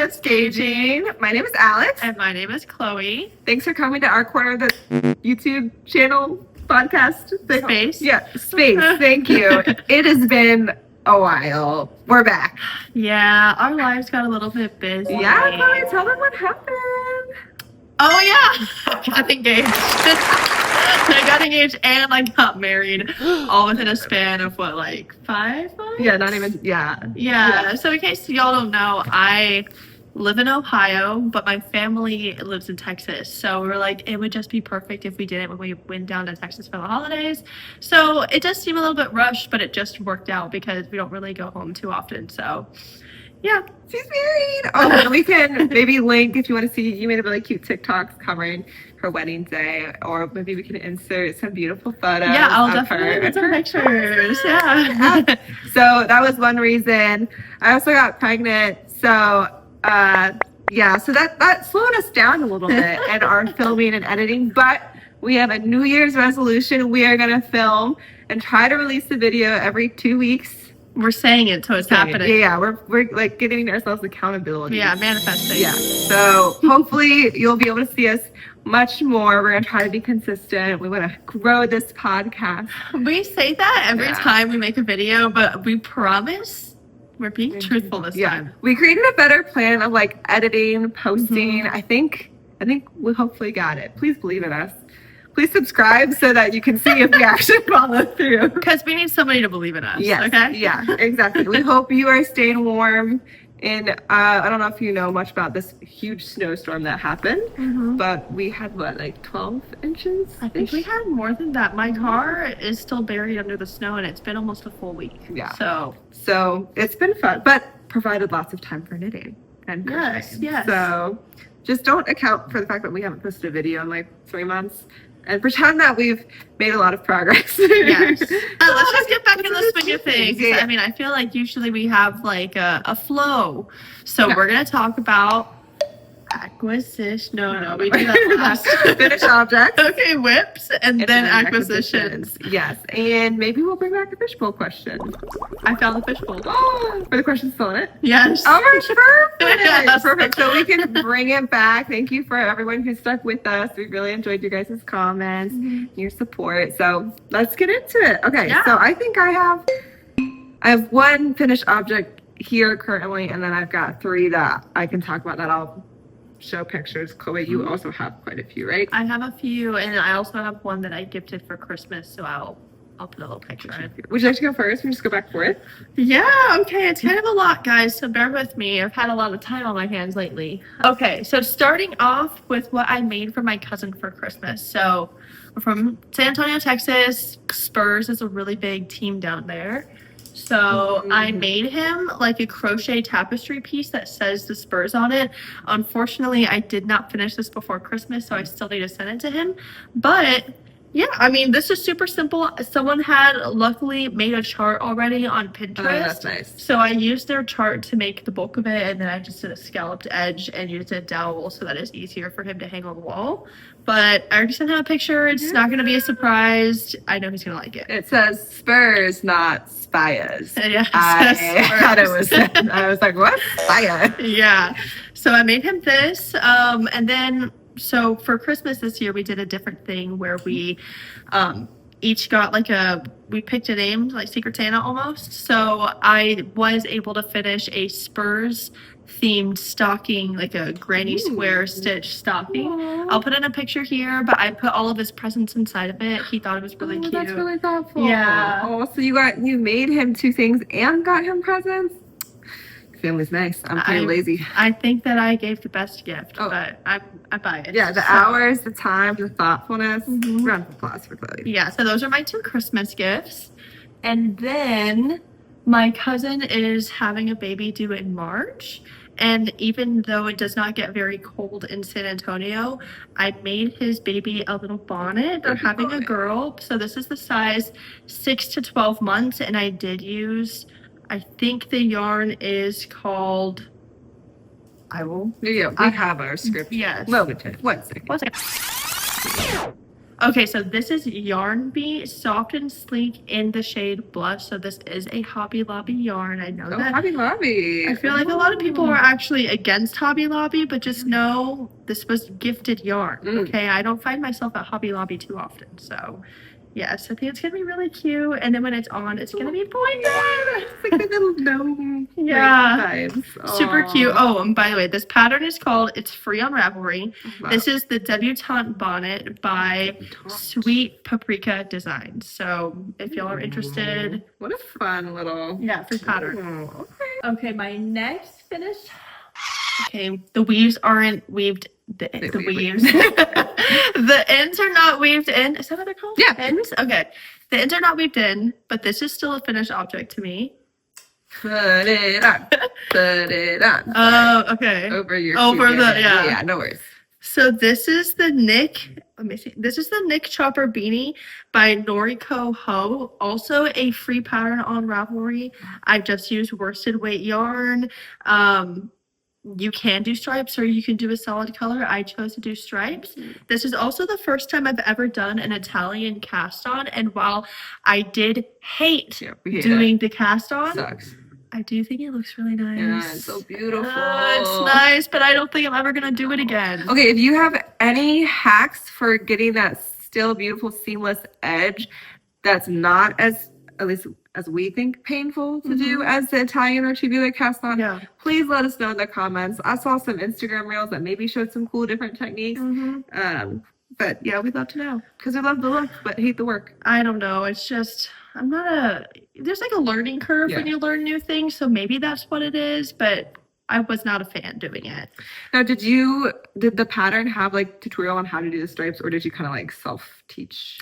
just gauging. My name is Alex. And my name is Chloe. Thanks for coming to our corner of the YouTube channel podcast Space. Yeah, space. Thank you. It has been a while. We're back. Yeah, our lives got a little bit busy. Yeah, Chloe, tell them what happened. Oh yeah, I got engaged. I got engaged and I got married, all within a span of what, like 5 months? Yeah, not even. Yeah. So in case y'all don't know, I live in Ohio, but my family lives in Texas. So we were like, it would just be perfect if we did it when we went down to Texas for the holidays. So it does seem a little bit rushed, but it just worked out because we don't really go home too often. So yeah. She's married. Oh, we can maybe link if you want to see. You made a really cute TikToks covering her wedding day, or maybe we can insert some beautiful photos. Yeah, I'll definitely get some pictures. Yeah. So that was one reason. I also got pregnant. So yeah, so that slowed us down a little bit in our filming and editing. But we have a New Year's resolution. We are gonna film and try to release the video every 2 weeks. We're saying it, so it's happening. Yeah, we're like giving ourselves accountability. Yeah, manifesting. Yeah. So hopefully you'll be able to see us much more. We're gonna try to be consistent. We want to grow this podcast. We say that every time we make a video, but we promise we're being truthful this time. We created a better plan of like editing, posting. I think we hopefully got it. Please believe in us. Please subscribe so that you can see if we actually follow through. Because we need somebody to believe in us. Yes. Okay? Yeah, exactly. We hope you are staying warm. And I don't know if you know much about this huge snowstorm that happened, but we had what, like 12 inches? I think we had more than that. My car is still buried under the snow, and it's been almost a full week. Yeah. So it's been fun, but provided lots of time for knitting and crocheting. Yes. So just don't account for the fact that we haven't posted a video in like 3 months. And pretend that we've made a lot of progress. Yes. Let's just get back in the swing of things. Yeah. I mean, I feel like usually we have like a flow. So we're going to talk about acquisition. No, we do that last. Finished objects. Okay, whips and then acquisitions. Yes. And maybe we'll bring back a fishbowl question. I found the fishbowl. Oh, were the questions still in it? Yes. Oh, perfect. Yes. Perfect. So we can bring it back. Thank you for everyone who stuck with us. We really enjoyed your guys' comments, your support. So let's get into it. Okay. Yeah. So I think I have one finished object here currently, and then I've got 3 that I can talk about that I'll show pictures. Chloe, you also have quite a few, right? I have a few, and I also have one that I gifted for Christmas, so I'll put a little picture in. Would you like to go first? We just go back for it. Yeah, okay. It's kind of a lot, guys, so bear with me. I've had a lot of time on my hands lately. Okay, so starting off with what I made for my cousin for Christmas. So we're from San Antonio, Texas. Spurs is a really big team down there. So I made him like a crochet tapestry piece that says the Spurs on it. Unfortunately, I did not finish this before Christmas, so I still need to send it to him. But yeah, I mean, this is super simple. Someone had luckily made a chart already on Pinterest. Oh, that's nice. So I used their chart to make the bulk of it, and then I just did a scalloped edge and used a dowel so that it's easier for him to hang on the wall. But I already sent him a picture. It's not going to be a surprise. I know he's going to like it. It says Spurs, not Spires. Yeah, I thought it was. I was like, what? Spire. Yeah. So I made him this, and then. So for Christmas this year, we did a different thing where we each got we picked a name, like Secret Santa almost. So I was able to finish a Spurs themed stocking, like a granny square stitch stocking. Aww. I'll put in a picture here, but I put all of his presents inside of it. He thought it was really cute. That's really thoughtful. Yeah. Oh, so you made him 2 things and got him presents? Family's nice. I'm pretty lazy. I think that I gave the best gift, but I buy it. Yeah, the hours, the time, the thoughtfulness. Round of applause for Chloe. Yeah, so those are my 2 Christmas gifts. And then my cousin is having a baby due in March. And even though it does not get very cold in San Antonio, I made his baby a little bonnet. They're having a girl. So this is the size 6 to 12 months. And I did use... I think the yarn is called. Yeah, we have our script. Yes. One second. Okay, so this is Yarn Bee, soft and sleek in the shade Blush. So this is a Hobby Lobby yarn. I know Oh, that. Hobby Lobby. I feel like a lot of people are actually against Hobby Lobby, but just know this was gifted yarn. Okay, I don't find myself at Hobby Lobby too often. So yes, I think it's gonna be really cute. And then when it's on, it's gonna be pointed. It's like the little gnome. Yeah. Vibes. Super Aw. cute. Oh, and by the way, this pattern is called It's Free on Ravelry. Wow. This is the Debutante Bonnett by Sweet Paprika Designs. So if y'all are interested, What a fun little free pattern. Oh, okay. Okay, my next finished. Okay, the weaves aren't weaved. The weaves. The ends are not weaved in. Is that what they're called? Yeah. Ends? Okay. The ends are not weaved in, but this is still a finished object to me. Put it on. Put it on. Oh, okay. Over your yeah. No worries. So this is the Nick. Let me see. This is the Nick Chopper Beanie by Norkio. Also a free pattern on Ravelry. I just used worsted weight yarn. You can do stripes or you can do a solid color. I chose to do stripes. This is also the first time I've ever done an Italian cast on. And while I did hate doing the cast on, Sucks. I do think it looks really nice. Yeah, it's so beautiful. It's nice, but I don't think I'm ever going to do it again. Okay, if you have any hacks for getting that still beautiful seamless edge that's not as, at least as we think, painful to do as the Italian or tubular cast on, please let us know in the comments. I saw some Instagram reels that maybe showed some cool different techniques. But yeah, we'd love to know because we love the look but hate the work. I don't know. It's just, there's like a learning curve when you learn new things. So maybe that's what it is, but I was not a fan doing it. Now, did the pattern have like tutorial on how to do the stripes, or did you kind of like self-teach?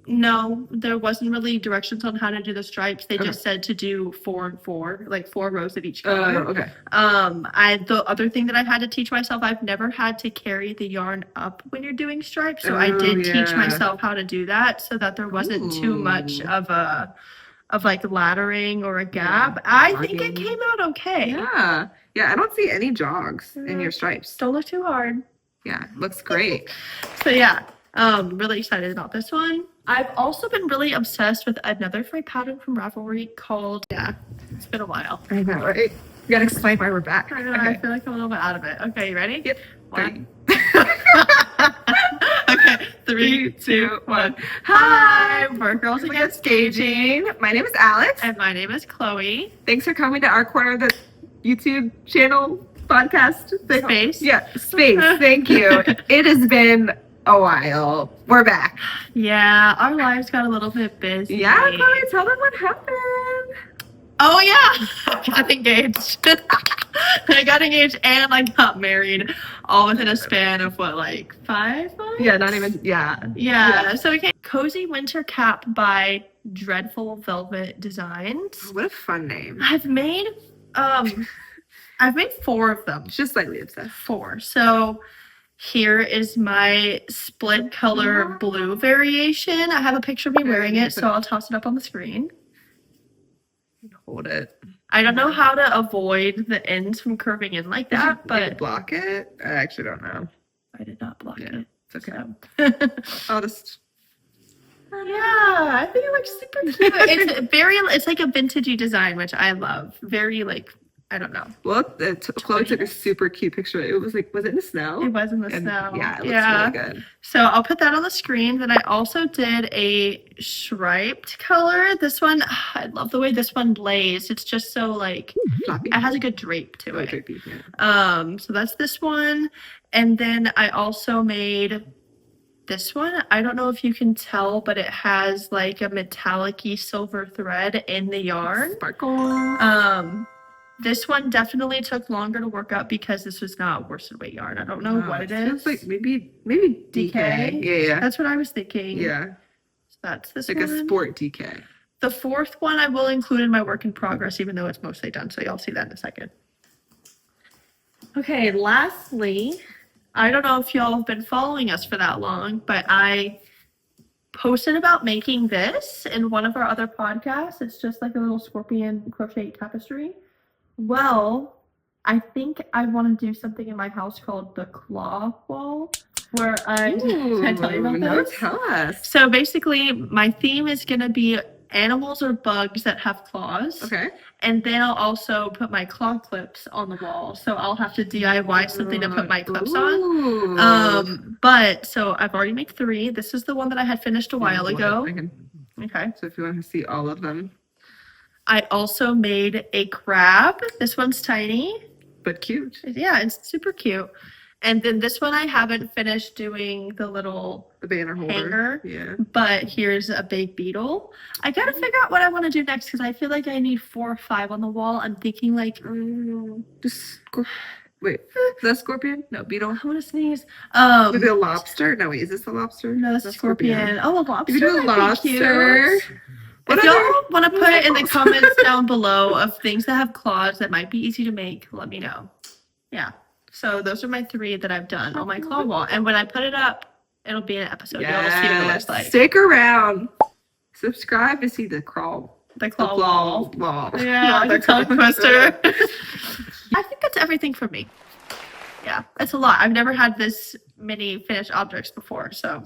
No, there wasn't really directions on how to do the stripes. They just said to do 4 and 4, like 4 rows of each color. Okay. The other thing that I had to teach myself, I've never had to carry the yarn up when you're doing stripes. So I did teach myself how to do that so that there wasn't too much of like laddering or a gap. I think it came out okay. Yeah. Yeah, I don't see any jogs in your stripes. Don't look too hard. Yeah, looks great. So yeah, really excited about this one. I've also been really obsessed with another free pattern from Ravelry called, it's been a while. I know, right? You gotta explain why we're back. I know, I feel like I'm a little bit out of it. Okay, you ready? Yep. 1. Okay, 3, 2, 1. Hi, we're Girls Against Gauging. My name is Alex. And my name is Chloe. Thanks for coming to our corner of the YouTube channel podcast Space. Yeah, space. Thank you. It has been a while. We're back. Yeah, our lives got a little bit busy. Yeah, Chloe, tell them what happened. Oh yeah, I got engaged. I got engaged and I got married, all within a span of what, like 5 months? Yeah, not even. Yeah. So we came Cozy Winter Cap by Dreadful Velvet Designs. What a fun name. I've made 4 of them. Just slightly obsessed. 4. So here is my split color blue variation. I have a picture of me wearing it, so I'll toss it up on the screen. Hold it. I don't know how to avoid the ends from curving in like that, but block it. I actually don't know. I did not block it. It's okay. So. I'll just. Yeah, I think it looks super cute. It's like a vintagey design, which I love. Very like, I don't know. Well, Chloe took a super cute picture. It was like, was it in the snow? It was in the snow. Yeah, it looks really good. So I'll put that on the screen. Then I also did a striped color. This one, I love the way this one lays. It's just so like, floppy. It has a good drape to it. Drapey, yeah. So that's this one. And then I also made this one. I don't know if you can tell, but it has like a metallic-y silver thread in the yarn. Sparkle. This one definitely took longer to work up because this was not worsted weight yarn. I don't know what it is. Like maybe DK. Yeah. That's what I was thinking. Yeah. So that's this like one. A sport DK. The 4th one I will include in my work in progress, even though it's mostly done. So y'all see that in a second. Okay, lastly, I don't know if y'all have been following us for that long, but I posted about making this in one of our other podcasts. It's just like a little scorpion crochet tapestry. Well, I think I want to do something in my house called the claw wall, where can I tell you about No, this? tell us. So basically, my theme is going to be animals or bugs that have claws. Okay. And then I'll also put my claw clips on the wall. So I'll have to DIY something to put my clips on. But so I've already made 3. This is the one that I had finished a while ago. Okay. So if you want to see all of them. I also made a crab. This one's tiny. But cute. Yeah, it's super cute. And then this one I haven't finished doing the banner holder. Hanger. Yeah. But here's a big beetle. I gotta figure out what I want to do next because I feel like I need 4 or 5 on the wall. I'm thinking like wait, is that a scorpion? No, beetle. I want to sneeze. Maybe a lobster? No, wait, is this a lobster? No, that's a scorpion. Oh, a lobster. You could do a lobster. If y'all want to put it in the comments down below of things that have claws that might be easy to make, let me know. Yeah. So those are my 3 that I've done on my claw wall. And when I put it up, it'll be an episode. Y'all will see what it looks like. Stick around. Subscribe to see the claw wall. Yeah, the tongue twister. I think that's everything for me. Yeah, it's a lot. I've never had this many finished objects before, so.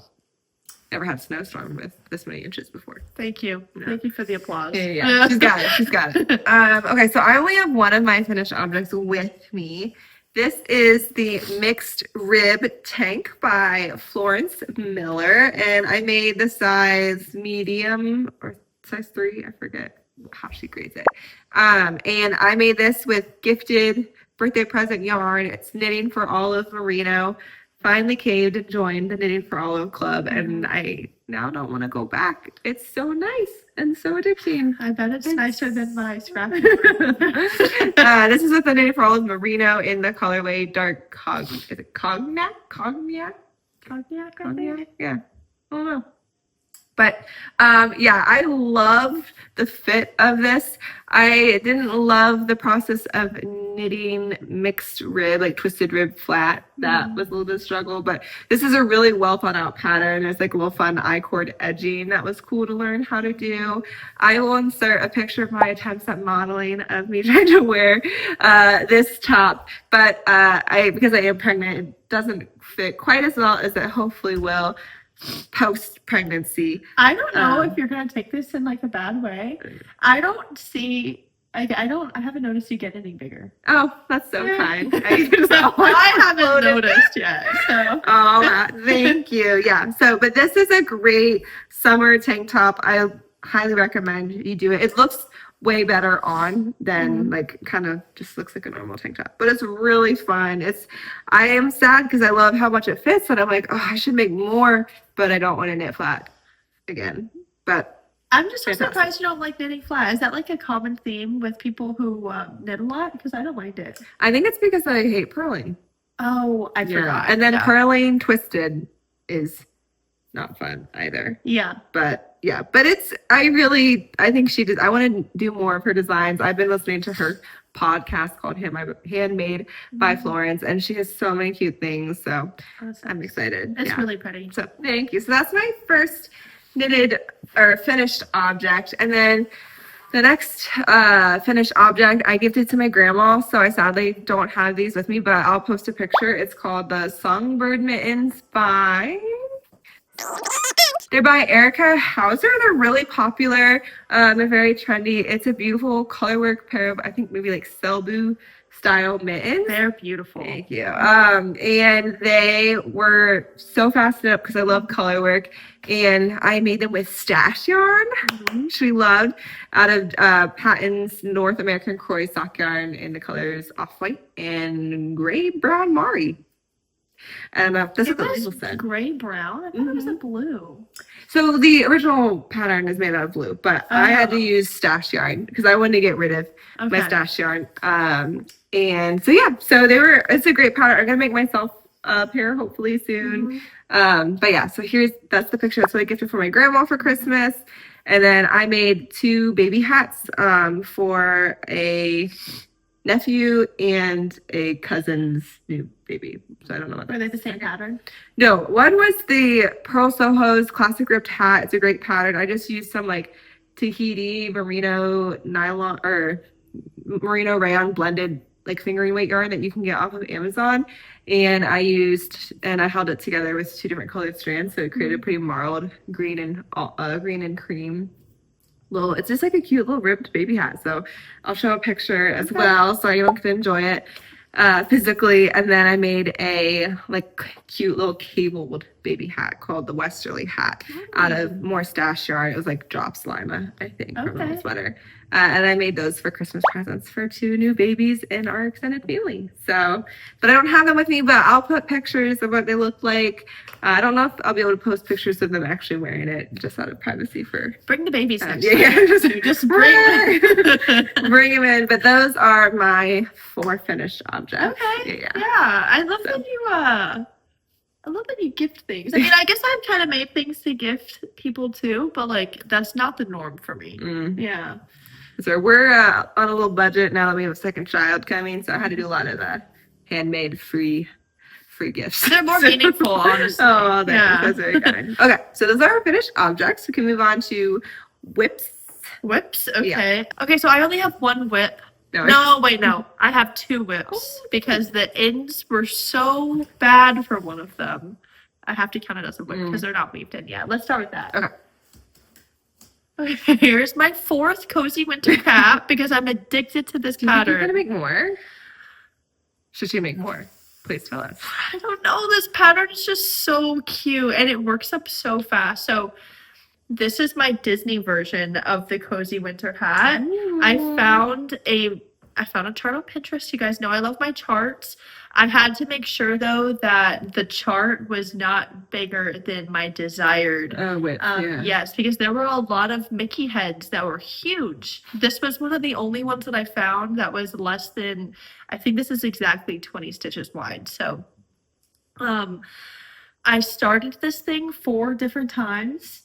Never had a snowstorm with this many inches before. Thank you. No. Thank you for the applause. Yeah. She's got it. Okay, so I only have one of my finished objects with me. This is the mixed rib tank by Florence Miller, and I made the size medium or size 3. I forget how she grades it. And I made this with gifted birthday present yarn. It's Knitting for Olive Merino. Finally caved and joined the Knitting for Olive Club, and I now don't want to go back. It's so nice and so addicting. I bet it's nicer than my scrap. This is with the Knitting for Olive Merino in the colorway dark is it Cognac? Cognac? Yeah. I don't know. But yeah, I loved the fit of this. I didn't love the process of knitting mixed rib, like twisted rib flat. That was a little bit of struggle, but this is a really well thought out pattern. There's like a little fun I-cord edging that was cool to learn how to do. I will insert a picture of my attempts at modeling of me trying to wear this top, but because I am pregnant, it doesn't fit quite as well as it hopefully will post-pregnancy. I don't know if you're gonna take this in like a bad way. I don't see. I haven't noticed you get any bigger. Oh, that's so kind. I haven't noticed yet. So. Oh, thank you. Yeah. So, but this is a great summer tank top. I highly recommend you do it. It looks way better on than like kind of just looks like a normal tank top, but it's really fun. I am sad because I love how much it fits, and I'm like, oh, I should make more, but I don't want to knit flat again. But I'm just so surprised you don't like knitting flat. Is that like a common theme with people who knit a lot? Because I don't mind it. I think it's because I hate purling. Oh, I forgot. And then purling twisted is not fun either. Yeah. But I think she did. I want to do more of her designs. I've been listening to her podcast called Handmade by Florence, and she has so many cute things. So I'm excited. It's really pretty. So thank you. So that's my first knitted or finished object. And then the next finished object I gifted to my grandma. So I sadly don't have these with me, but I'll post a picture. It's called the Songbird Mittens They're by Erica Heusser. They're really popular. They're very trendy. It's a beautiful colorwork pair of, I think maybe like Selbu style mittens. They're beautiful. Thank you. And they were so fast up because I love colorwork. And I made them with stash yarn, which we loved, out of Patons North American Kroy sock yarn in the colors off-white and gray brown Mari. And this is what people said. Gray brown? I thought it was a blue. So the original pattern is made out of blue, but I had to use stash yarn because I wanted to get rid of my stash yarn. And so yeah, so it's a great pattern. I'm gonna make myself a pair hopefully soon. But yeah, so that's the picture. That's what I gifted for my grandma for Christmas. And then I made 2 baby hats for a nephew and a cousin's new baby. So I don't know what Were they the same pattern? No, one was the Pearl Soho's classic ripped hat. It's a great pattern. I just used some like Tahiti merino nylon or merino rayon blended like fingering weight yarn that you can get off of Amazon. And I held it together with 2 different colored strands. So it created a pretty marled green and cream. It's just like a cute little ribbed baby hat. So I'll show a picture as well so anyone can enjoy it physically. And then I made a like cute little cabled baby hat called the Westerly hat out of more stash yarn. It was like drop slime, I think, from a little sweater. And I made those for Christmas presents for 2 new babies in our extended family. So, but I don't have them with me, but I'll put pictures of what they look like. I don't know if I'll be able to post pictures of them actually wearing it, just out of privacy bring the babies next just bring them in. But those are my 4 finished objects. Okay. Yeah. I love that you gift things. I mean, I guess I've kind of made things to gift people too, but like that's not the norm for me. Yeah. So we're on a little budget now that we have a second child coming, so I had to do a lot of handmade free gifts. They're more meaningful, honestly. Oh, that's very kind. Okay, so those are our finished objects. We can move on to whips. Whips, okay. Okay, so I only have 1 whip. No, I have 2 whips because the ends were so bad for one of them. I have to count it as a whip because they're not weaved in yet. Let's start with that. Okay, here's my 4th cozy winter cap because I'm addicted to this pattern. You're gonna make more? Should she make more? Please tell us. I don't know. This pattern is just so cute and it works up so fast. So this is my Disney version of the cozy winter hat. I found a chart on Pinterest. You guys know I love my charts. I had to make sure though that the chart was not bigger than my desired width. Yes, because there were a lot of Mickey heads that were huge. This was one of the only ones that I found that was less than, I think this is exactly 20 stitches wide. So I started this thing 4 different times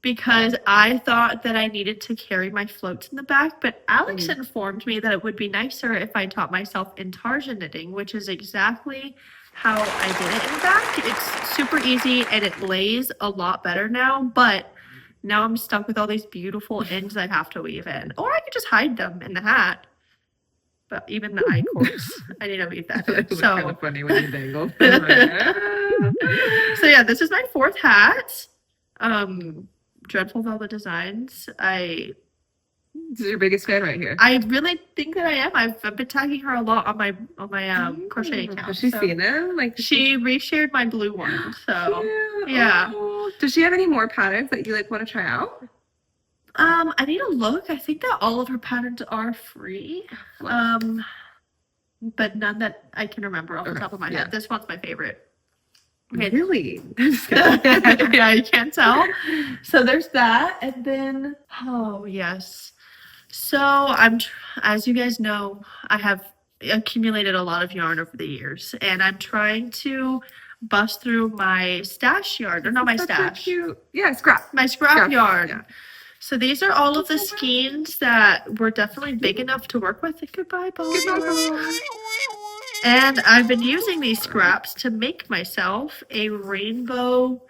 because I thought that I needed to carry my floats in the back, but Alex informed me that it would be nicer if I taught myself intarsia knitting, which is exactly how I did it in the back. It's super easy and it lays a lot better now, but now I'm stuck with all these beautiful ends I have to weave in. Or I could just hide them in the hat. But even the eye cords, I need to weave that in. So kind of funny when you dangle. So yeah, this is my 4th hat. Dreadful Velvet Designs. This is your biggest fan right here. I really think that I am. I've been tagging her a lot on my crochet account. Has she seen them? Like she reshared my blue one. So yeah. Oh. Does she have any more patterns that you like want to try out? I need to look. I think that all of her patterns are free. But none that I can remember off the top of my head. This one's my favorite. Okay. Really? Yeah, you can't tell. So there's that. And then, yes. So as you guys know, I have accumulated a lot of yarn over the years. And I'm trying to bust through my stash yarn. Or not my stash. Cute. Yeah, scrap. My scrap yarn. Yeah. So these are all of the skeins that were definitely big enough to work with. Goodbye, Paul. And I've been using these scraps to make myself a rainbow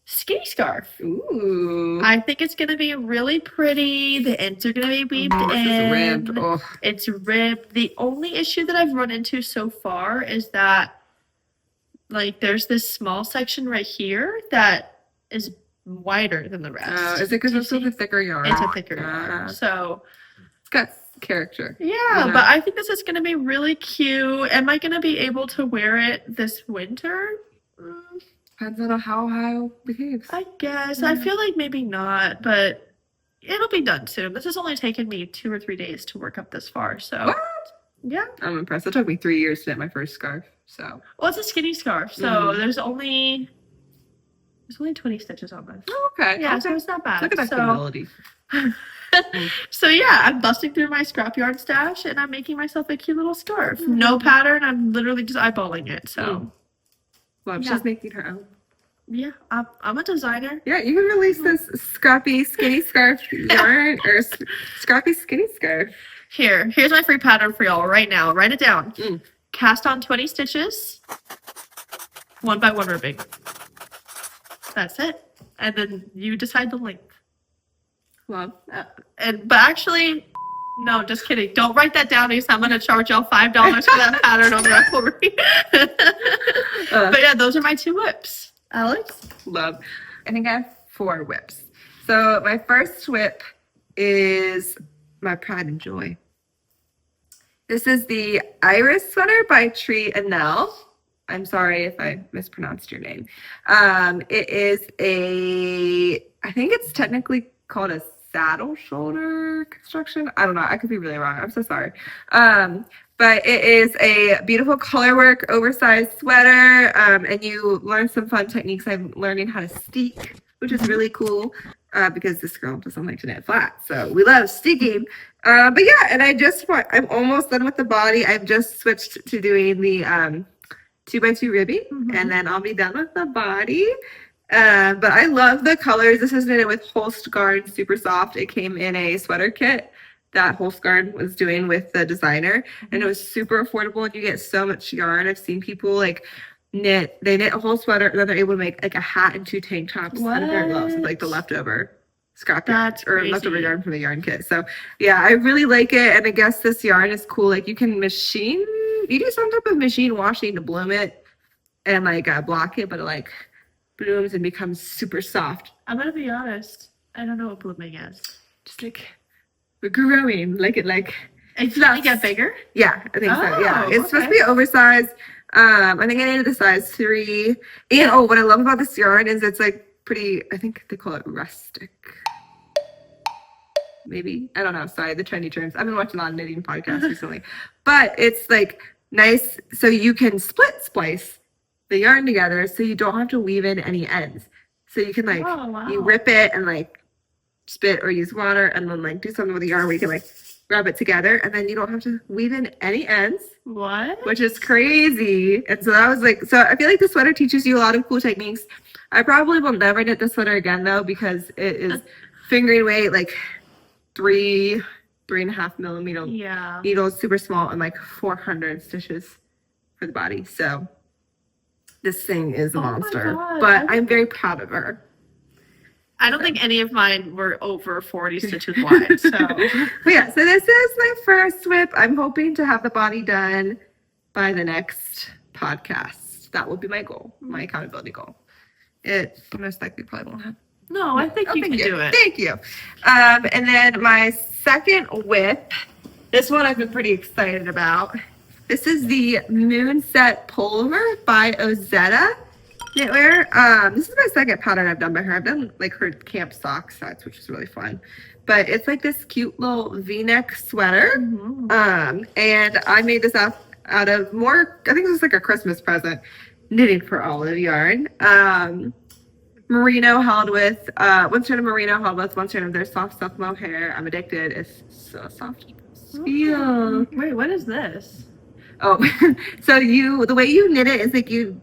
skinny scarf. Ooh. I think it's going to be really pretty. The ends are going to be weaved in. It's ribbed. Oh. It's ribbed. The only issue that I've run into so far is that, like, there's this small section right here that is wider than the rest. Is it because it's a thicker yarn? It's a thicker yarn. So it's got character. Yeah, but I think this is going to be really cute. Am I going to be able to wear it this winter? Depends on how high it behaves. I guess. I feel like maybe not, but it'll be done soon. This has only taken me 2 or 3 days to work up this far. So what? Yeah. I'm impressed. It took me 3 years to knit my first scarf. So well, it's a skinny scarf, so there's only 20 stitches on this. Oh, okay. Yeah, so it's not bad. Look at that humility. So yeah, I'm busting through my scrap yarn stash and I'm making myself a cute little scarf. No pattern. I'm literally just eyeballing it. So well, she's making her own. Yeah, I'm a designer. Yeah, you can release this scrappy skinny scarf yarn or scrappy skinny scarf. Here's my free pattern for y'all right now. Write it down. Cast on 20 stitches, 1 by 1 ribbing. That's it. And then you decide the length. Well, but actually, No, just kidding. Don't write that down because I'm going to charge y'all $5 for that pattern on Ravelry. But yeah, those are my 2 whips. Alex? Love. I think I have 4 whips. So my first whip is my pride and joy. This is the Iris sweater by Trin-Annelie. I'm sorry if I mispronounced your name. It is I think it's technically called a saddle shoulder construction. I don't know. I could be really wrong. I'm so sorry. But it is a beautiful color work, oversized sweater. And you learn some fun techniques. I'm learning how to steek, which is really cool. Because this girl doesn't like to knit flat. So we love steeking. But yeah, and I'm almost done with the body. I've just switched to doing the 2x2 ribbing, and then I'll be done with the body. But I love the colors. This is knitted with Holstgarn Supersoft. It came in a sweater kit that Holstgarn was doing with the designer, and it was super affordable, and you get so much yarn. I've seen people like knit a whole sweater, and then they're able to make like a hat and 2 tank tops and a pair of gloves with like the leftover scrap yarn or leftover yarn from the yarn kit. So yeah, I really like it, and I guess this yarn is cool. Like you can you do some type of machine washing to bloom it and like block it, but it like blooms and becomes super soft. I'm gonna be honest. I don't know what blooming is. Just like we're growing, It's not get bigger. Yeah, I think so. Yeah, it's supposed to be oversized. I think I needed a size 3. And what I love about this yarn is it's like pretty. I think they call it rustic. Maybe, I don't know. Sorry, the trendy terms. I've been watching a lot of knitting podcasts recently, but it's like nice, so you can split splice the yarn together, so you don't have to weave in any ends. So you can you rip it and like spit or use water, and then like do something with the yarn where you can like rub it together, and then you don't have to weave in any ends. What? Which is crazy. And so that was like, so I feel like the sweater teaches you a lot of cool techniques. I probably will never knit this sweater again though, because it is fingering weight, like 3.5 millimeter needles, super small, and like 400 stitches for the body. So this thing is a monster, but I'm very proud of her. I don't think any of mine were over 40 stitches wide. So, but yeah, so this is my first whip. I'm hoping to have the body done by the next podcast. That will be my goal, my accountability goal. It most likely probably won't happen. No, I think you can do it. Thank you. And then my second whip, this one I've been pretty excited about. This is the Moonset Pullover by Ozetta knitwear. This is my second pattern I've done by her. I've done like her camp sock sets, which is really fun. But it's like this cute little V-neck sweater. And I made this out of more, I think this was like a Christmas present, knitting for all of yarn. Merino held with, one strand of Merino held with one strand of their soft stuff Mohair. I'm addicted. It's so soft. Feel. Wait, what is this? Oh, so the way you knit it is like you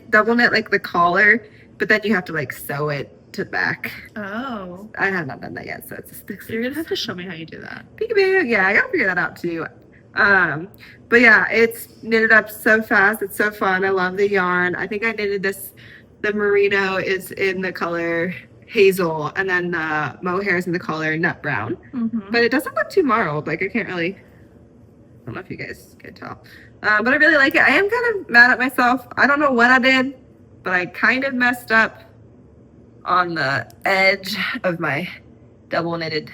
double knit like the collar, but then you have to like sew it to the back. Oh. I have not done that yet, so it's You're gonna have to show me how you do that. Peekaboo. Yeah, I gotta figure that out too. But yeah, it's knitted up so fast. It's so fun. I love the yarn. I think I knitted this. The Merino is in the color Hazel, and then the Mohair is in the color Nut Brown. But it doesn't look too marled. Like I can't really. I don't know if you guys can tell. But I really like it. I am kind of mad at myself. I don't know what I did, but I kind of messed up on the edge of my double knitted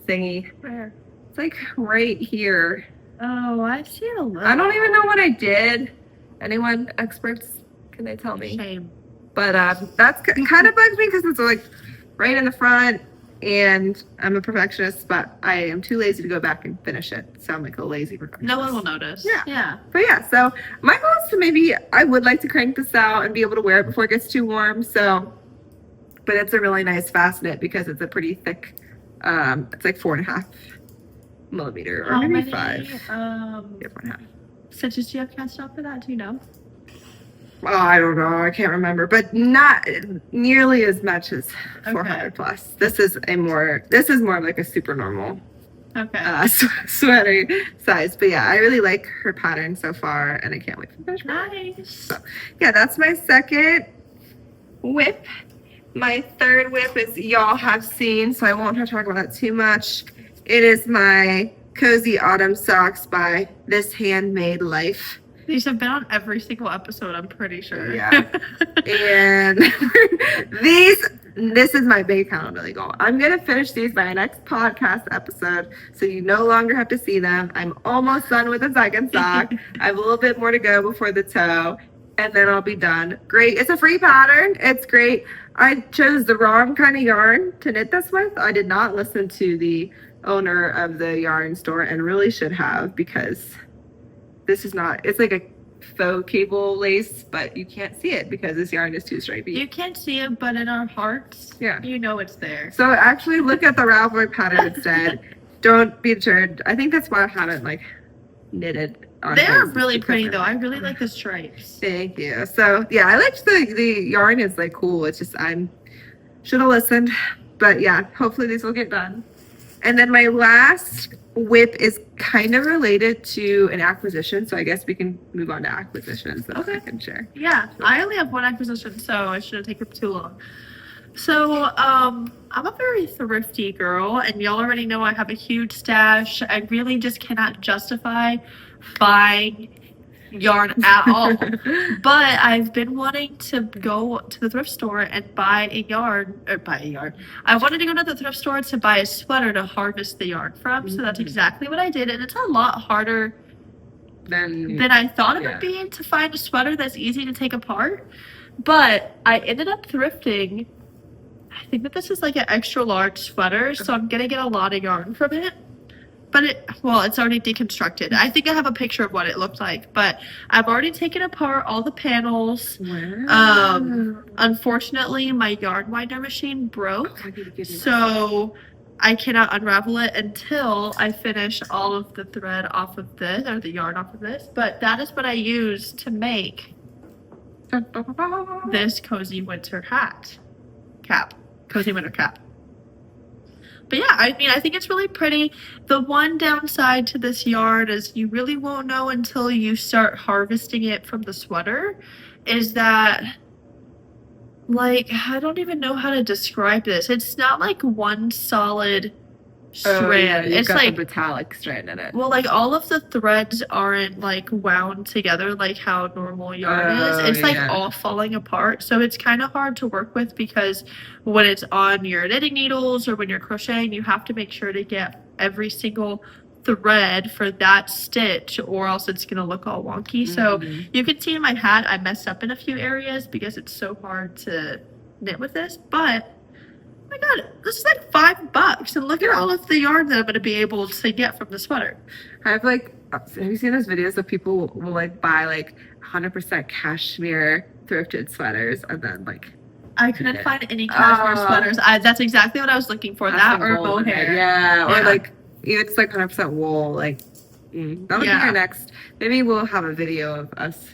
thingy. Where? It's like right here. Oh, I see it a little. I don't even know what I did. Anyone, experts, can they tell me? Shame. But that's kind of bugs me because it's like right in the front, and I'm a perfectionist, but I am too lazy to go back and finish it. So I'm like a lazy perfectionist. No one will notice. Yeah. But yeah, so my goal is to I would like to crank this out and be able to wear it before it gets too warm. So, but it's a really nice fast knit because it's a pretty thick, it's like 4.5 millimeter or maybe many, 5. Yeah, 4.5. Stitches do you have cast off for that? Do you know? Oh, I don't know. I can't remember, but not nearly as much as 400 plus. This is more of like a super normal sweater size. But yeah, I really like her pattern so far, and I can't wait to finish. Nice. So yeah, that's my second whip. My third whip is y'all have seen, so I won't have to talk about that too much. It is my cozy autumn socks by This Handmade Life. These have been on every single episode, I'm pretty sure. Yeah. And this is my big accountability goal. I'm going to finish these by my next podcast episode, so you no longer have to see them. I'm almost done with the second sock. I have a little bit more to go before the toe, and then I'll be done. Great. It's a free pattern. It's great. I chose the wrong kind of yarn to knit this with. I did not listen to the owner of the yarn store, and really should have, because this is not, it's like a faux cable lace, but you can't see it because this yarn is too stripy. You can't see it, but in our hearts, yeah, you know it's there. So actually look at the Ravelry pattern instead. Don't be deterred. I think that's why I haven't like knitted on They're his, really pretty though. I really like the stripes. Thank you. So yeah, I like the yarn is like cool. It's just should have listened. But yeah, hopefully these will get done. And then my last whip is kind of related to an acquisition, so I guess we can move on to acquisitions that I can share. Yeah, I only have one acquisition, so I shouldn't take up too long. So I'm a very thrifty girl, and y'all already know I have a huge stash. I really just cannot justify buying yarn at all. But I've been wanting to go to the thrift store and buy a yarn. I wanted to go to the thrift store to buy a sweater to harvest the yarn from. So that's exactly what I did, and it's a lot harder than I thought it would be to find a sweater that's easy to take apart. But I ended up thrifting. I think that this is like an extra large sweater, so I'm gonna get a lot of yarn from it. But it's already deconstructed. I think I have a picture of what it looked like, but I've already taken apart all the panels. Wow. Unfortunately, my yarn winder machine broke, so I cannot unravel it until I finish all of the thread off of this, or the yarn off of this. But that is what I use to make this cozy winter cap. Cozy winter cap. But yeah, I mean, I think it's really pretty. The one downside to this yarn is you really won't know until you start harvesting it from the sweater, is that, like, I don't even know how to describe this. It's not like one solid strand. It's got like the metallic strand in it. Well, like all of the threads aren't like wound together like how normal yarn is. It's like all falling apart. So it's kind of hard to work with, because when it's on your knitting needles or when you're crocheting, you have to make sure to get every single thread for that stitch, or else it's going to look all wonky. So you can see in my hat, I messed up in a few areas because it's so hard to knit with this. But oh my god, this is like $5, and look at all of the yarn that I'm going to be able to get from the sweater. Have you seen those videos of people will like buy like 100% cashmere thrifted sweaters, and then like I couldn't find any cashmere sweaters. That's exactly what I was looking for. That or mohair. Yeah, or like it's like 100% wool. Like that'll be our next. Maybe we'll have a video of us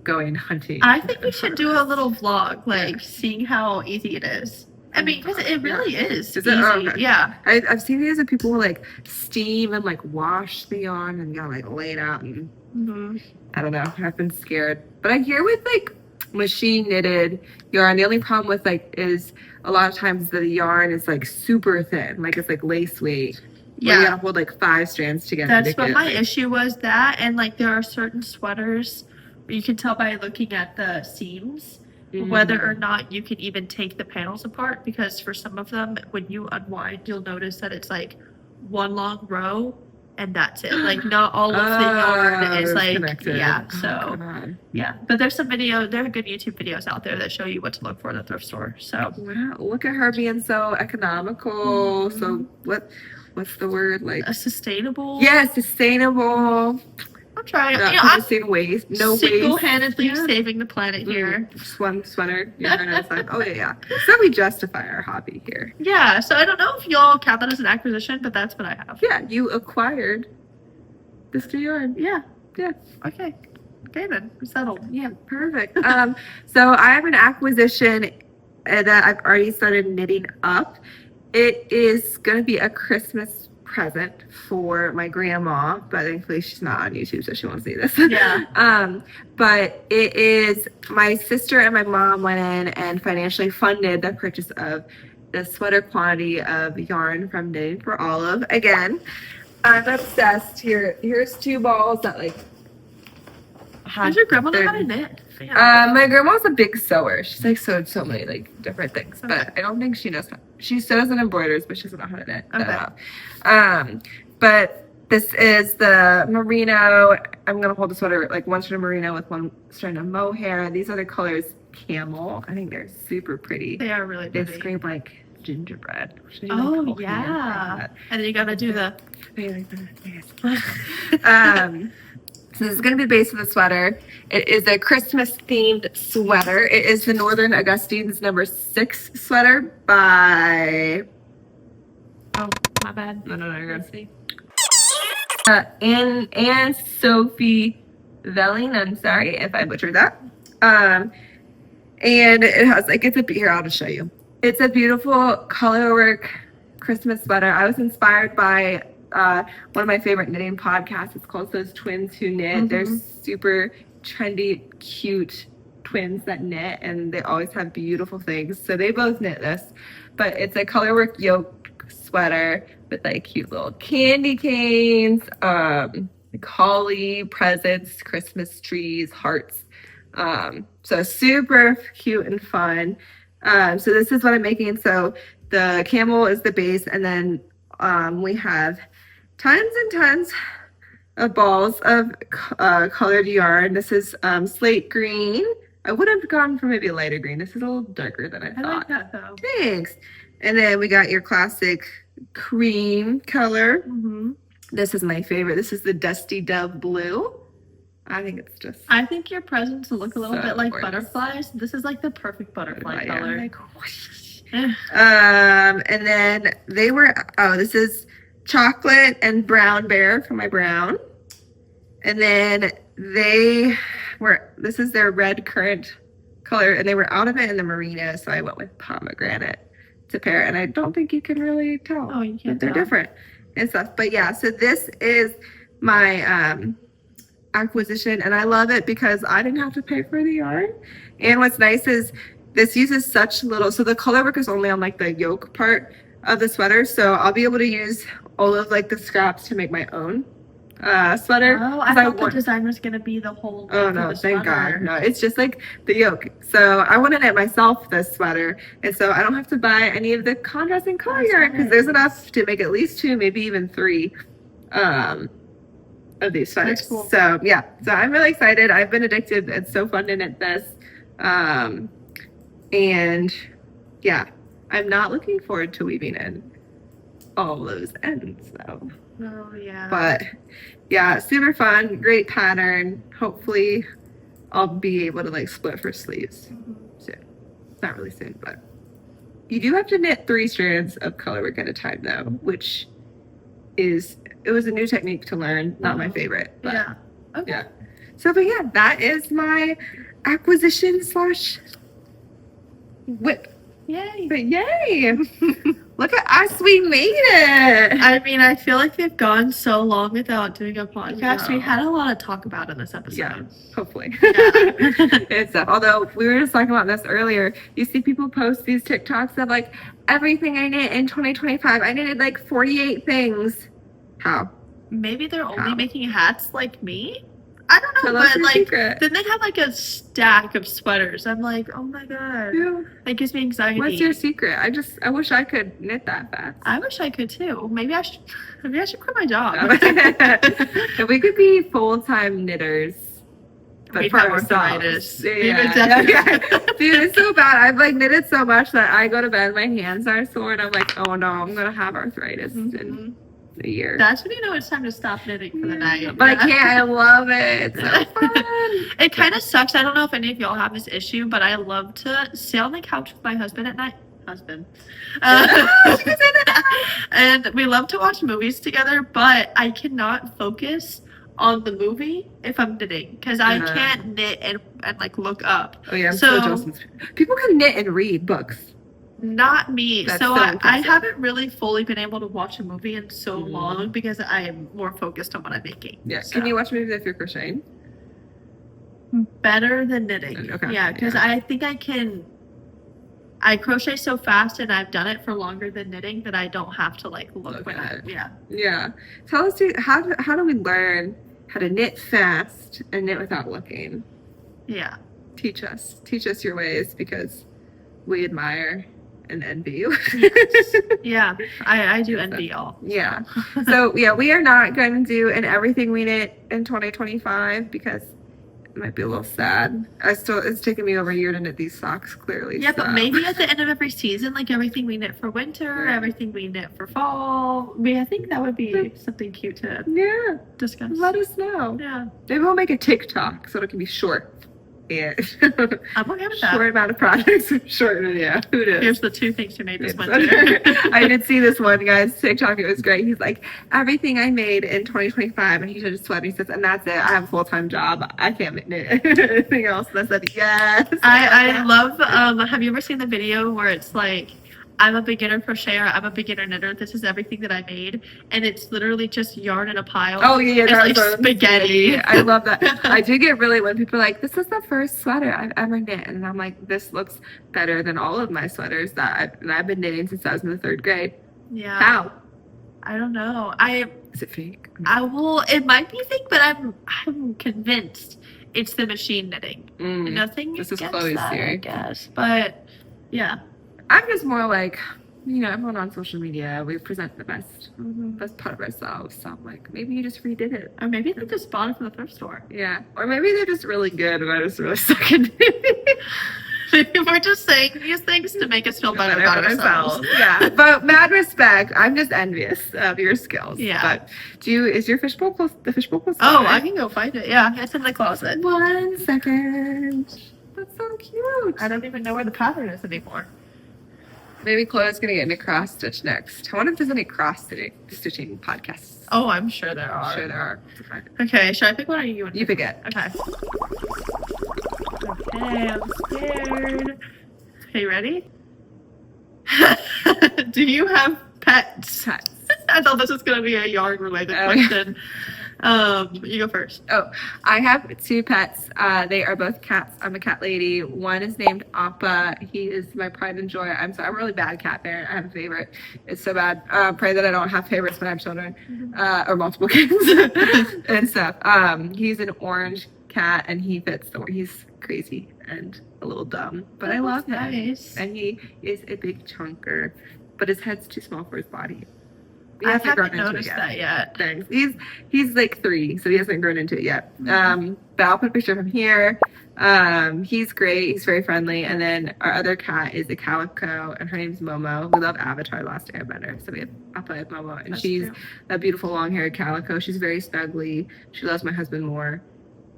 going hunting. I think we should do a little vlog, like seeing how easy it is. I mean, because it really is easy. Yeah. I've seen videos of people who like steam and like wash the yarn and like lay it out. And I don't know. I've been scared. But I hear with like machine knitted yarn, the only problem with like is a lot of times the yarn is like super thin. Like it's like lace weight. Yeah. You gotta hold like 5 strands together. That's what my issue was, that. And like there are certain sweaters you can tell by looking at the seams whether or not you can even take the panels apart, because for some of them, when you unwind, you'll notice that it's like one long row and that's it. Like not all of the yarn is like connected. But there's some there are good YouTube videos out there that show you what to look for in the thrift store. So wow, look at her being so economical. So what's the word, like a sustainable? Yeah, sustainable. I'm trying. I'm single-handedly saving the planet here. Sweater. Yeah. So we justify our hobby here. Yeah. So I don't know if y'all count that as an acquisition, but that's what I have. Yeah, you acquired this new yarn. Yeah. Yeah. Okay, then we're settled. Yeah, perfect. So I have an acquisition that I've already started knitting up. It is going to be a Christmas present for my grandma, but thankfully she's not on YouTube, so she won't see this. Yeah. But it is, my sister and my mom went in and financially funded the purchase of the sweater quantity of yarn from Knitting for Olive again. I'm obsessed. Here's 2 balls that like. Does your grandma know how to knit? Yeah. My grandma's a big sewer. She's like sewed so many like different things, but I don't think she knows. She sews and embroiders, but she doesn't know how to knit. Okay. But this is the merino. I'm gonna hold the sweater like one strand of merino with one strand of mohair. These are the colors camel. I think they're super pretty. They are really pretty. They scream like gingerbread. Oh yeah. And then you gotta do the. So this is going to be the base of the sweater. It is a Christmas themed sweater. It is the Northern Augustine's number 6 sweater by. Oh, my bad. No, you're good. And Sophie Velling. I'm sorry if I butchered that. And it has like here. I'll just show you. It's a beautiful colorwork Christmas sweater. I was inspired by one of my favorite knitting podcasts. It's called Those Twins Who Knit. They're super trendy, cute twins that knit, and they always have beautiful things. So they both knit this, but it's a colorwork yoke sweater with like cute little candy canes, like holly, presents, Christmas trees, hearts. So super cute and fun. So this is what I'm making. So the camel is the base, and then we have tons and tons of balls of colored yarn. This is slate green. I would have gone for maybe a lighter green. This is a little darker than I thought. I like that though. Thanks. And then we got your classic cream color. This is my favorite. This is the Dusty Dove Blue. I think it's just. I think your presents look a little bit like gorgeous. Butterflies. This is like the perfect butterfly color. Like, and then they were. Oh, this is chocolate and brown bear for my brown. And then this is their red currant color, and they were out of it in the merino, so I went with pomegranate to pair. And I don't think you can really tell. Oh, you can't. They're different and stuff. But yeah, so this is my acquisition, and I love it because I didn't have to pay for the yarn. And what's nice is this uses such little. So the color work is only on like the yoke part of the sweater, so I'll be able to use all of like the scraps to make my own sweater. Oh, I thought the design was gonna be the whole. Oh no, thank God. No, it's just like the yoke. So I want to knit myself this sweater, and so I don't have to buy any of the contrast and color yarn because there's enough to make at least 2, maybe even 3 of these sweaters. That's cool. So yeah, so I'm really excited. I've been addicted. It's so fun to knit this, and yeah, I'm not looking forward to weaving in all those ends though. Oh yeah. But yeah, super fun, great pattern. Hopefully I'll be able to like split for sleeves soon. Not really soon, but you do have to knit 3 strands of colorwork at a time though, which it was a new technique to learn, not my favorite. But yeah. Okay. Yeah. So but yeah, that is my acquisition / whip. Yay. But yay! Look at us, we made it! I mean, I feel like we've gone so long without doing a podcast. No. We had a lot to talk about in this episode. Yeah, hopefully. Yeah. It's although we were just talking about this earlier, you see people post these TikToks of like everything I knit in 2025. I knitted like 48 things. How? Maybe they're only making hats like me. I don't know, Tell us but your like secret. then they have like a stack of sweaters. I'm like, oh my god, Yeah. that gives me anxiety. What's your secret? I wish I could knit that fast. I wish I could too. Maybe I should quit my job. If we could be full-time knitters, but We'd for have ourselves. arthritis. We would Yeah. definitely- Dude, it's so bad. I've like knitted so much that I go to bed, my hands are sore, and I'm like, oh no, I'm gonna have arthritis in a year. That's when you know it's time to stop knitting for the night. But I can't. I love it. It's so fun. It kind of sucks. I don't know if any of y'all have this issue, but I love to sit on the couch with my husband at night. And we love to watch movies together, but I cannot focus on the movie if I'm knitting because I can't knit and like look up. Oh yeah, I'm so jealous. People can knit and read books. Not me. That's so so I impressive. haven't really fully been able to watch a movie in so long because I am more focused on what I'm making. Yeah. So. Can you watch movies if you're crocheting? Better than knitting. Okay. Yeah, because I think I can I crochet so fast and I've done it for longer than knitting that I don't have to like look when at I, it. yeah. Yeah. Tell us, how do we learn how to knit fast and knit without looking? Yeah. Teach us your ways, because we admire and envy you. Yeah, I do envy y'all. Yeah. So yeah, we are not going to do an everything we knit in 2025 because it might be a little sad. It's taken me over a year to knit these socks, clearly. Yeah, so. but maybe at the end of every season, like everything we knit for winter, everything we knit for fall. I think that would be something cute to discuss. Let us know. Yeah. Maybe we'll make a TikTok so it can be short. Yeah. I'm okay with that. Short amount of projects, short video. Who knows? Here's the 2 things you made this winter. I did see this one guy's TikTok. It was great. He's like, everything I made in 2025, and he should just sweat. He says, and that's it. I have a full-time job. I can't knit anything else. And I said, yes. I love. Have you ever seen the video where it's like, I'm a beginner crocheter, I'm a beginner knitter, this is everything that I made, and it's literally just yarn in a pile. Oh yeah, it's like spaghetti. I love that. I do get really, when people are like, this is the first sweater I've ever knit, and I'm like, this looks better than all of my sweaters that I've been knitting since I was in the 3rd grade. Yeah. How? I don't know. Is it fake? It might be fake, but I'm convinced it's the machine knitting. Nothing this is against Chloe's that, theory. I guess. But yeah. I'm just more like, everyone on social media, we present the best part of ourselves. So I'm like, maybe you just redid it. Or maybe they just bought it from the thrift store. Yeah. Or maybe they're just really good and I just really suck at it. Maybe we're just saying these things to make us feel better about ourselves. Yeah. But mad respect. I'm just envious of your skills. Yeah. But is your fishbowl close? The fishbowl close? Oh, I can go find it. Yeah. It's in the closet. 1 second. That's so cute. I don't even know where the pattern is anymore. Maybe Chloe's gonna get into cross stitch next. I wonder if there's any cross stitching podcasts. Oh, I'm sure there are. I'm sure there are. Okay, should I pick one or you? You pick it. Okay. Okay, I'm scared. Okay, you ready? Do you have pets? I thought this was gonna be a yarn related question. You go first. Oh, I have 2 pets. They are both cats. I'm a cat lady. One is named Appa. He is my pride and joy. I'm a really bad cat parent. I have a favorite. It's so bad. Pray that I don't have favorites when I have children, or multiple kids and stuff. He's an orange cat, and he's crazy and a little dumb, but I love him. Nice. And he is a big chunker, but his head's too small for his body. I haven't noticed that yet. Thanks. He's like 3, so he hasn't grown into it yet. But I'll put a picture of him here. He's great. He's very friendly. And then our other cat is a calico, and her name's Momo. We love Avatar: Last Airbender, so I'll play with Momo, and she's a beautiful long-haired calico. She's very snuggly. She loves my husband more,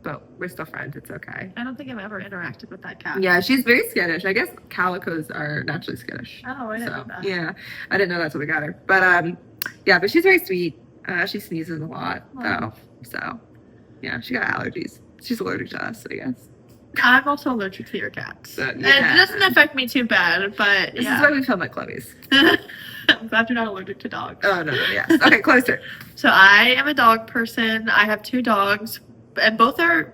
but we're still friends. It's okay. I don't think I've ever interacted with that cat. Yeah, she's very skittish. I guess calicos are naturally skittish. Oh, I didn't know that. Yeah, I didn't know that's what we got her. But yeah, but she's very sweet. She sneezes a lot, though. So, yeah, she got allergies. She's allergic to us, I guess. I'm also allergic to your cats. So, and it doesn't affect me too bad, but this is why we film at Chloe's. I'm glad you're not allergic to dogs. Oh, no, yes. Okay, closer. So I am a dog person. I have 2 dogs, and both are,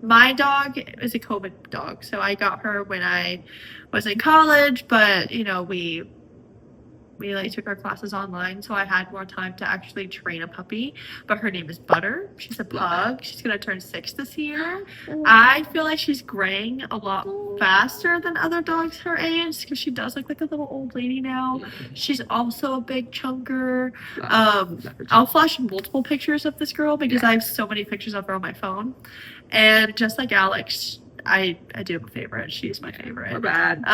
my dog is a COVID dog. So I got her when I was in college, but, we took our classes online, so I had more time to actually train a puppy. But her name is Butter. She's a pug. She's gonna turn 6 this year. I feel like she's graying a lot faster than other dogs her age because she does look like a little old lady now. She's also a big chunker. I'll flash multiple pictures of this girl because I have so many pictures of her on my phone. And just like Alex, I do have a favorite. She's my favorite. We're bad.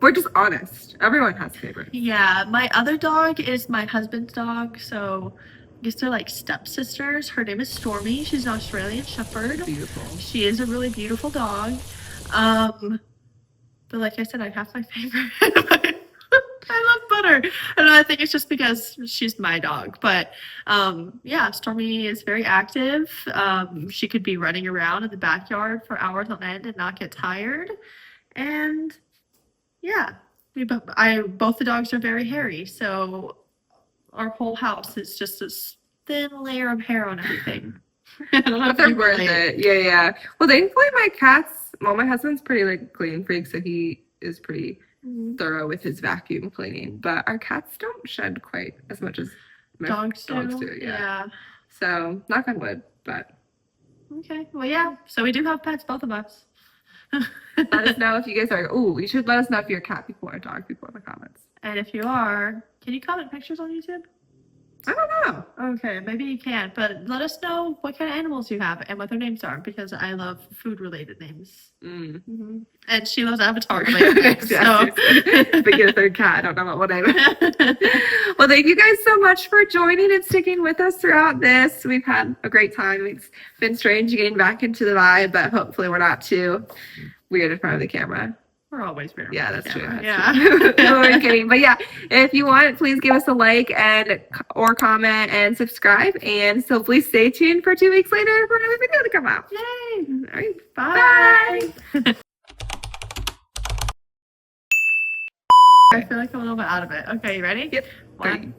We're just honest. Everyone has favorites. Yeah, my other dog is my husband's dog, so I guess they're like stepsisters. Her name is Stormy. She's an Australian Shepherd. Beautiful. She is a really beautiful dog. But like I said, I have my favorite. I love Butter. And I think it's just because she's my dog. But yeah, Stormy is very active. She could be running around in the backyard for hours on end and not get tired. And yeah, both the dogs are very hairy, so our whole house is just this thin layer of hair on everything. But they're worth it. Yeah. Well, thankfully my husband's pretty clean freak, so he is pretty thorough with his vacuum cleaning. But our cats don't shed quite as much as my Dogs do. Yeah. So knock on wood, but. Okay. Well, yeah. So we do have pets, both of us. Let us know if you guys are. Ooh, you should let us know if you're a cat people or a dog people in the comments. And if you are, can you comment pictures on YouTube? I don't know. Okay, maybe you can't, but let us know what kind of animals you have and what their names are, because I love food-related names. And she loves Avatar-related names. So. Speaking of third cat, I don't know about what I. Well, thank you guys so much for joining and sticking with us throughout this. We've had a great time. It's been strange getting back into the vibe, but hopefully we're not too weird in front of the camera. We're always weird. Yeah, that's true. Yeah. No, we're kidding. But yeah, if you want, please give us a like or comment and subscribe. And so please stay tuned for 2 weeks later for another video to come out. Yay. All right. Bye. I feel like I'm a little bit out of it. Okay, you ready? Yep. 1.